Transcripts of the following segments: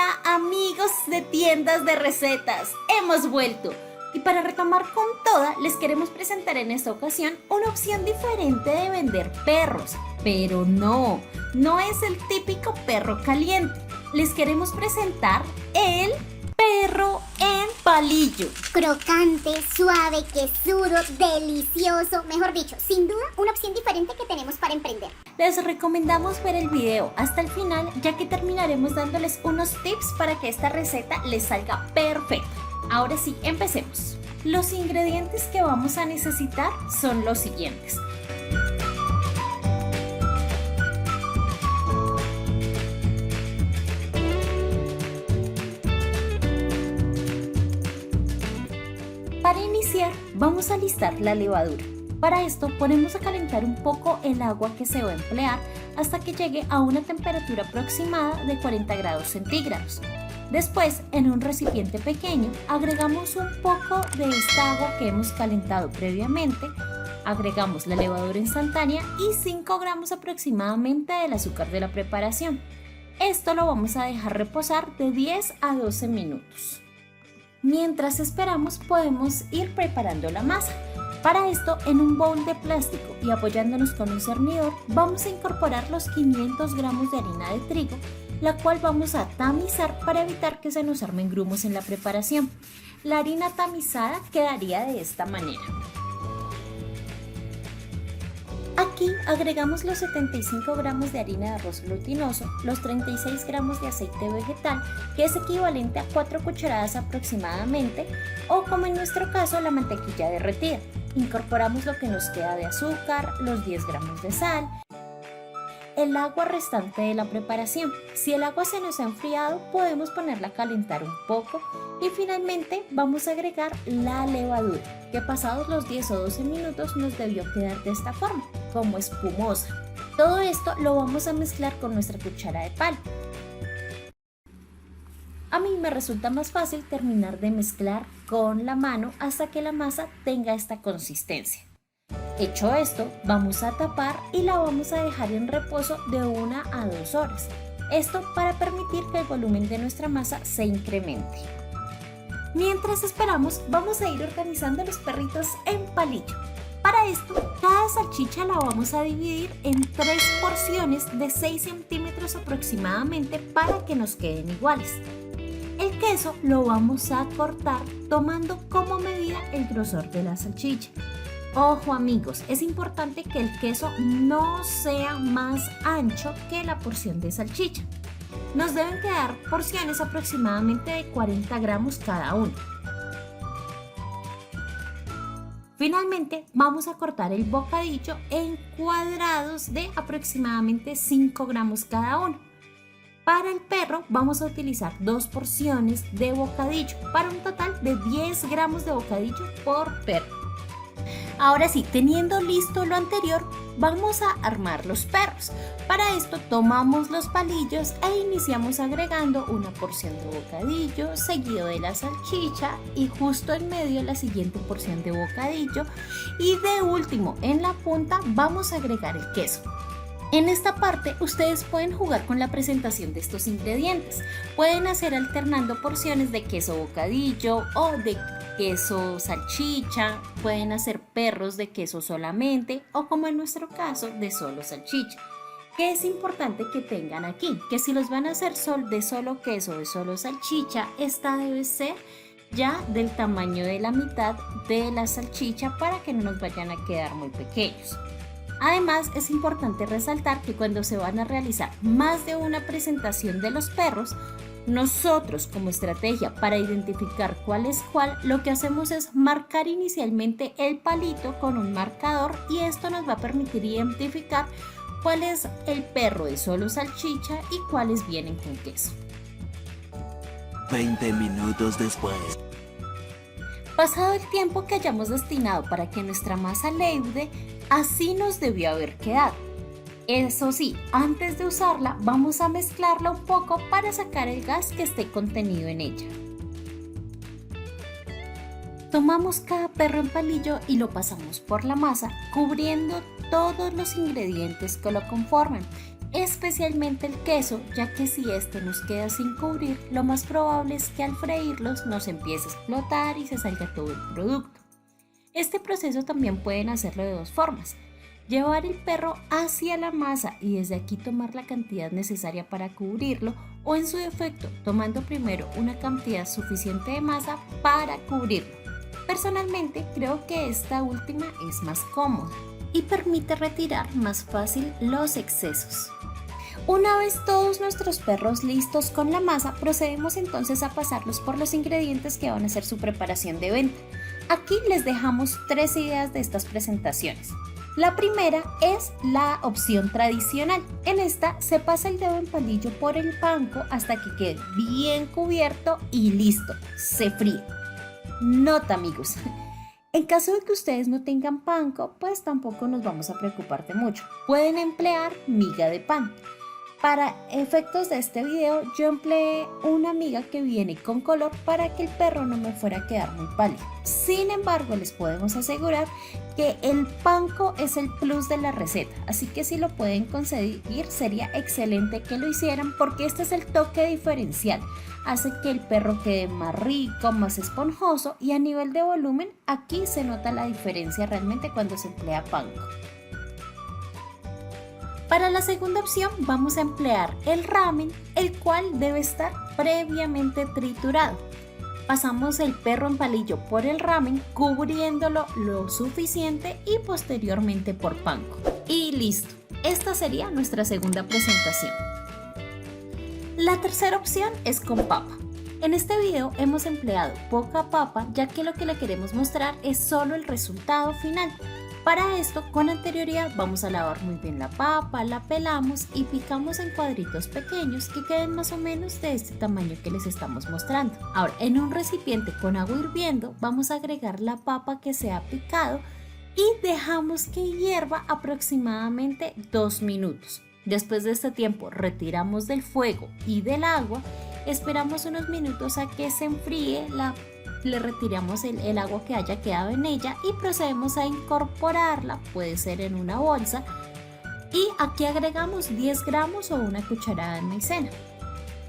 Hola amigos de tiendas de recetas, hemos vuelto y para retomar con toda les queremos presentar en esta ocasión una opción diferente de vender perros, pero no es el típico perro caliente, les queremos presentar el perro en palillo. Crocante, suave, quesudo, delicioso, mejor dicho, sin duda una opción diferente que tenemos para emprender. Les recomendamos ver el video hasta el final, ya que terminaremos dándoles unos tips para que esta receta les salga perfecta. Ahora sí, empecemos. Los ingredientes que vamos a necesitar son los siguientes. Para iniciar, vamos a alistar la levadura. Para esto ponemos a calentar un poco el agua que se va a emplear hasta que llegue a una temperatura aproximada de 40 grados centígrados. Después, en un recipiente pequeño, agregamos un poco de esta agua que hemos calentado previamente, agregamos la levadura instantánea y 5 gramos aproximadamente del azúcar de la preparación. Esto lo vamos a dejar reposar de 10 a 12 minutos. Mientras esperamos, podemos ir preparando la masa. Para esto, en un bowl de plástico y apoyándonos con un cernidor, vamos a incorporar los 500 gramos de harina de trigo, la cual vamos a tamizar para evitar que se nos armen grumos en la preparación. La harina tamizada quedaría de esta manera. Aquí agregamos los 75 gramos de harina de arroz glutinoso, los 36 gramos de aceite vegetal, que es equivalente a 4 cucharadas aproximadamente, o como en nuestro caso la mantequilla derretida. Incorporamos lo que nos queda de azúcar, los 10 gramos de sal, el agua restante de la preparación. Si el agua se nos ha enfriado, podemos ponerla a calentar un poco y finalmente vamos a agregar la levadura, que pasados los 10 o 12 minutos nos debió quedar de esta forma, como espumosa. Todo esto lo vamos a mezclar con nuestra cuchara de palo. A mí me resulta más fácil terminar de mezclar con la mano hasta que la masa tenga esta consistencia. Hecho esto, vamos a tapar y la vamos a dejar en reposo de 1 a 2 horas. Esto para permitir que el volumen de nuestra masa se incremente. Mientras esperamos, vamos a ir organizando los perritos en palillo. Para esto, cada salchicha la vamos a dividir en 3 porciones de 6 centímetros aproximadamente para que nos queden iguales. El queso lo vamos a cortar tomando como medida el grosor de la salchicha. Ojo amigos, es importante que el queso no sea más ancho que la porción de salchicha. Nos deben quedar porciones aproximadamente de 40 gramos cada uno. Finalmente vamos a cortar el bocadillo en cuadrados de aproximadamente 5 gramos cada uno. Para el perro vamos a utilizar 2 porciones de bocadillo para un total de 10 gramos de bocadillo por perro. Ahora sí, teniendo listo lo anterior, vamos a armar los perros. Para esto tomamos los palillos e iniciamos agregando una porción de bocadillo, seguido de la salchicha y justo en medio la siguiente porción de bocadillo y de último en la punta vamos a agregar el queso. En esta parte ustedes pueden jugar con la presentación de estos ingredientes. Pueden hacer alternando porciones de queso bocadillo o de queso salchicha, pueden hacer perros de queso solamente o como en nuestro caso de solo salchicha. ¿Qué es importante que tengan aquí? Que si los van a hacer de solo queso o de solo salchicha, esta debe ser ya del tamaño de la mitad de la salchicha para que no nos vayan a quedar muy pequeños. Además, es importante resaltar que cuando se van a realizar más de una presentación de los perros, nosotros como estrategia para identificar cuál es cuál, lo que hacemos es marcar inicialmente el palito con un marcador y esto nos va a permitir identificar cuál es el perro de solo salchicha y cuáles vienen con queso. 20 minutos después. Pasado el tiempo que hayamos destinado para que nuestra masa leude, así nos debió haber quedado. Eso sí, antes de usarla vamos a mezclarla un poco para sacar el gas que esté contenido en ella. Tomamos cada perro en palillo y lo pasamos por la masa, cubriendo todos los ingredientes que lo conforman. especialmente el queso, ya que si este nos queda sin cubrir, lo más probable es que al freírlos nos empiece a explotar y se salga todo el producto. Este proceso también pueden hacerlo de dos formas: llevar el perro hacia la masa y desde aquí tomar la cantidad necesaria para cubrirlo, o en su defecto, tomando primero una cantidad suficiente de masa para cubrirlo. Personalmente creo que esta última es más cómoda y permite retirar más fácil los excesos. Una vez todos nuestros perros listos con la masa, procedemos entonces a pasarlos por los ingredientes que van a ser su preparación de venta. Aquí les dejamos 3 ideas de estas presentaciones. La primera es la opción tradicional. En esta se pasa el dedo en palillo por el panko hasta que quede bien cubierto y listo, se fríe. Nota, amigos, en caso de que ustedes no tengan panko, pues tampoco nos vamos a preocupar de mucho. Pueden emplear miga de pan. Para efectos de este video, yo empleé una miga que viene con color para que el perro no me fuera a quedar muy pálido. Sin embargo, les podemos asegurar que el panko es el plus de la receta, así que si lo pueden conseguir sería excelente que lo hicieran, porque este es el toque diferencial. Hace que el perro quede más rico, más esponjoso, y a nivel de volumen aquí se nota la diferencia realmente cuando se emplea panko. Para la segunda opción vamos a emplear el ramen, el cual debe estar previamente triturado. Pasamos el perro en palillo por el ramen, cubriéndolo lo suficiente y posteriormente por panko. Y listo, esta sería nuestra segunda presentación. La tercera opción es con papa. En este video hemos empleado poca papa, ya que lo que le queremos mostrar es solo el resultado final. Para esto, con anterioridad vamos a lavar muy bien la papa, la pelamos y picamos en cuadritos pequeños que queden más o menos de este tamaño que les estamos mostrando. Ahora, en un recipiente con agua hirviendo vamos a agregar la papa que se ha picado y dejamos que hierva aproximadamente 2 minutos. Después de este tiempo retiramos del fuego y del agua, esperamos unos minutos a que se enfríe le retiramos el agua que haya quedado en ella y procedemos a incorporarla, puede ser en una bolsa, y aquí agregamos 10 gramos o una cucharada de maicena.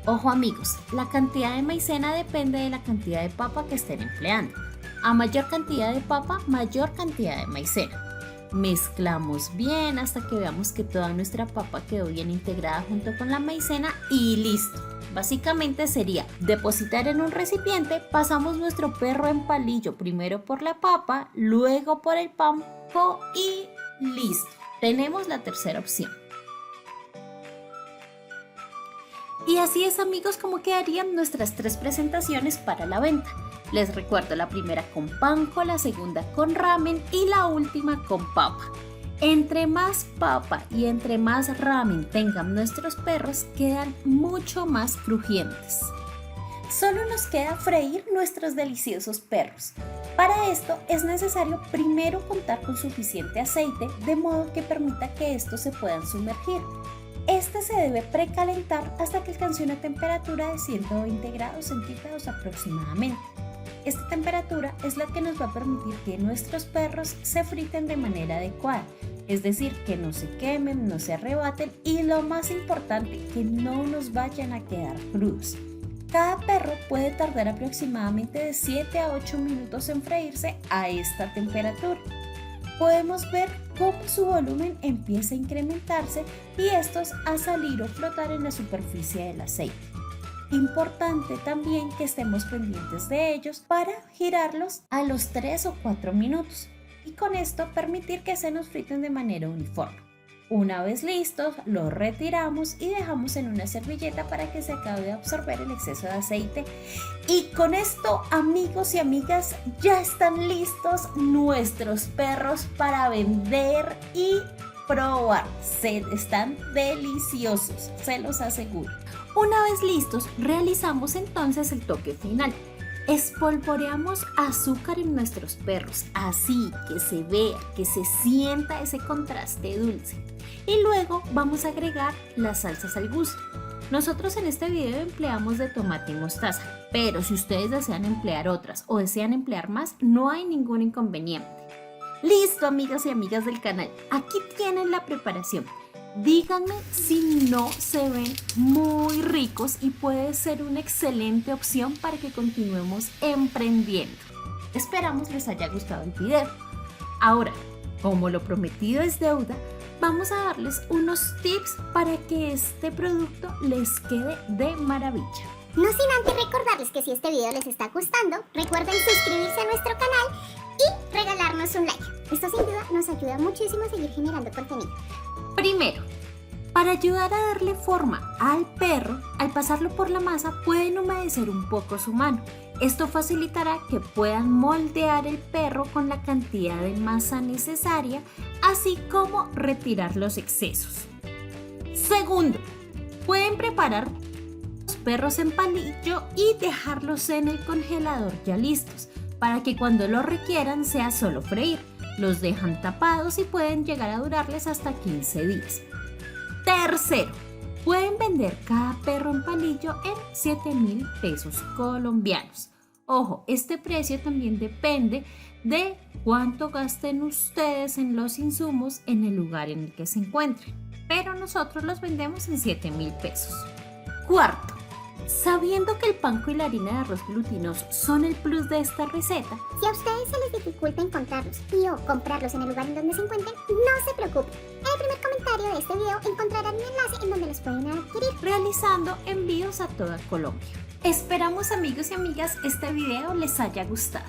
Ojo, amigos, la cantidad de maicena depende de la cantidad de papa que estén empleando. A mayor cantidad de papa, mayor cantidad de maicena. Mezclamos bien hasta que veamos que toda nuestra papa quedó bien integrada junto con la maicena y listo. Básicamente sería depositar en un recipiente, pasamos nuestro perro en palillo primero por la papa, luego por el panko y listo. Tenemos la tercera opción. Y así es, amigos, como quedarían nuestras 3 presentaciones para la venta. Les recuerdo, la primera con panko, la segunda con ramen y la última con papa. Entre más papa y entre más ramen tengan nuestros perros, quedan mucho más crujientes. Solo nos queda freír nuestros deliciosos perros. Para esto es necesario primero contar con suficiente aceite, de modo que permita que estos se puedan sumergir. Este se debe precalentar hasta que alcance una temperatura de 120 grados centígrados aproximadamente. Esta temperatura es la que nos va a permitir que nuestros perros se friten de manera adecuada, es decir, que no se quemen, no se arrebaten y, lo más importante, que no nos vayan a quedar crudos. Cada perro puede tardar aproximadamente de 7 a 8 minutos en freírse a esta temperatura. Podemos ver cómo su volumen empieza a incrementarse y estos a salir o flotar en la superficie del aceite. Importante también que estemos pendientes de ellos para girarlos a los 3 o 4 minutos y con esto permitir que se nos friten de manera uniforme. Una vez listos, los retiramos y dejamos en una servilleta para que se acabe de absorber el exceso de aceite. Y con esto, amigos y amigas, ya están listos nuestros perros para vender y probar. Están deliciosos, se los aseguro. Una vez listos, realizamos entonces el toque final. Espolvoreamos azúcar en nuestros perros, así que se vea, que se sienta ese contraste dulce. Y luego vamos a agregar las salsas al gusto. Nosotros en este video empleamos de tomate y mostaza, pero si ustedes desean emplear otras o desean emplear más, no hay ningún inconveniente. Listo, amigos y amigas del canal, aquí tienen la preparación. Díganme si no se ven muy ricos y puede ser una excelente opción para que continuemos emprendiendo. Esperamos les haya gustado el video. Ahora, como lo prometido es deuda, vamos a darles unos tips para que este producto les quede de maravilla. No sin antes recordarles que si este video les está gustando, recuerden suscribirse a nuestro canal y regalarnos un like. Esto sin duda nos ayuda muchísimo a seguir generando contenido. Primero, para ayudar a darle forma al perro, al pasarlo por la masa pueden humedecer un poco su mano. Esto facilitará que puedan moldear el perro con la cantidad de masa necesaria, así como retirar los excesos. Segundo, pueden preparar los perros en palillo y dejarlos en el congelador ya listos, para que cuando lo requieran sea solo freír. Los dejan tapados y pueden llegar a durarles hasta 15 días. Tercero, pueden vender cada perro en palillo en 7.000 pesos colombianos. Ojo, este precio también depende de cuánto gasten ustedes en los insumos en el lugar en el que se encuentren, pero nosotros los vendemos en 7.000 pesos. Cuarto, sabiendo que el panko y la harina de arroz glutinoso son el plus de esta receta, Si a ustedes se les dificulta encontrarlos y o comprarlos en el lugar en donde se encuentren, no se preocupen. En el primer comentario de este video encontrarán un enlace en donde los pueden adquirir. realizando envíos a toda Colombia. Esperamos, amigos y amigas, este video les haya gustado.